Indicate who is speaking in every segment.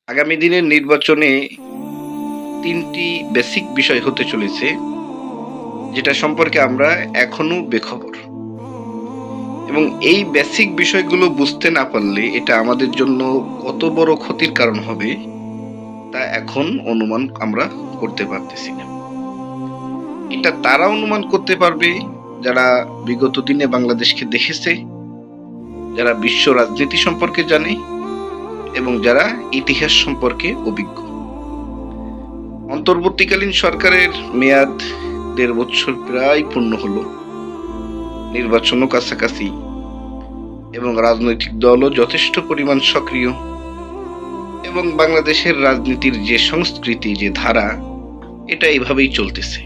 Speaker 1: আগামী দিনের নির্বাচনে ৩টি বেসিক বিষয় হতে চলেছে, যেটা সম্পর্কে আমরা এখনো বেখবর। এবং এই বেসিক বিষয়গুলো বুঝতে না পারলে এটা আমাদের জন্য কত বড় ক্ষতির কারণ হবে তা এখন অনুমান আমরা করতে পারতেছি না। এটা তারা অনুমান করতে পারবে যারা বিগত দিনে বাংলাদেশকে দেখেছে, যারা বিশ্ব রাজনীতি সম্পর্কে জানে এবং যারা ইতিহাস সম্পর্কে অভিজ্ঞ। অন্তর্বর্তীকালীন সরকারের মেয়াদ ১.৫ বছর প্রায় পূর্ণ হলো, নির্বাচনও কাছাকাছি এবং রাজনৈতিক দলও যথেষ্ট পরিমাণ সক্রিয় এবং বাংলাদেশের রাজনীতির যে সংস্কৃতি, যে ধারা, এটা এইভাবেই চলতেছে।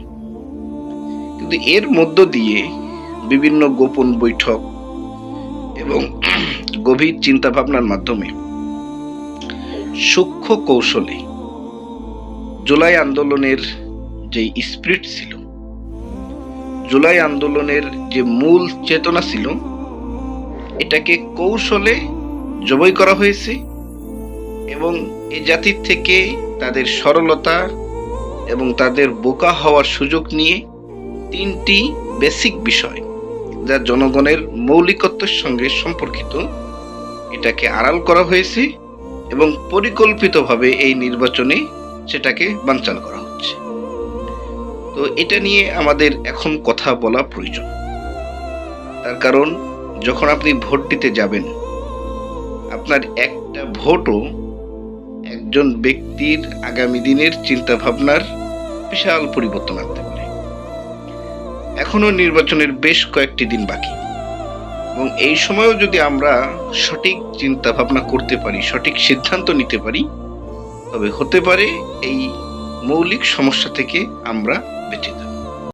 Speaker 1: কিন্তু এর মধ্য দিয়ে বিভিন্ন গোপন বৈঠক এবং গভীর চিন্তা ভাবনার মাধ্যমে সূক্ষ্ম কৌশলে জুলাই আন্দোলনের যে স্পিরিট ছিল, জুলাই আন্দোলনের যে মূল চেতনা ছিল, এটাকে কৌশলে জবাই করা হয়েছে এবং এ জাতির থেকে তাদের সরলতা এবং তাদের বোকা হওয়ার সুযোগ নিয়ে ৩টি বেসিক বিষয় যা জনগণের মৌলিকত্বের সঙ্গে সম্পর্কিত, এটাকে আড়াল করা হয়েছে এবং পরিকল্পিতভাবে এই নির্বাচনে সেটাকে বানচাল করা হচ্ছে। তো এটা নিয়ে আমাদের এখন কথা বলা প্রয়োজন। তার কারণ, যখন আপনি ভোট দিতে যাবেন, আপনার একটা ভোটও একজন ব্যক্তির আগামী দিনের চিন্তা ভাবনার বিশাল পরিবর্তন আনতে পারে। এখনো নির্বাচনের বেশ কয়েকটি দিন বাকি এবং এই সময়ও যদি আমরা সঠিক চিন্তা ভাবনা করতে পারি, সঠিক সিদ্ধান্ত নিতে পারি, তবে হতে পারে এই মৌলিক সমস্যা থেকে আমরা বেঁচে যাব।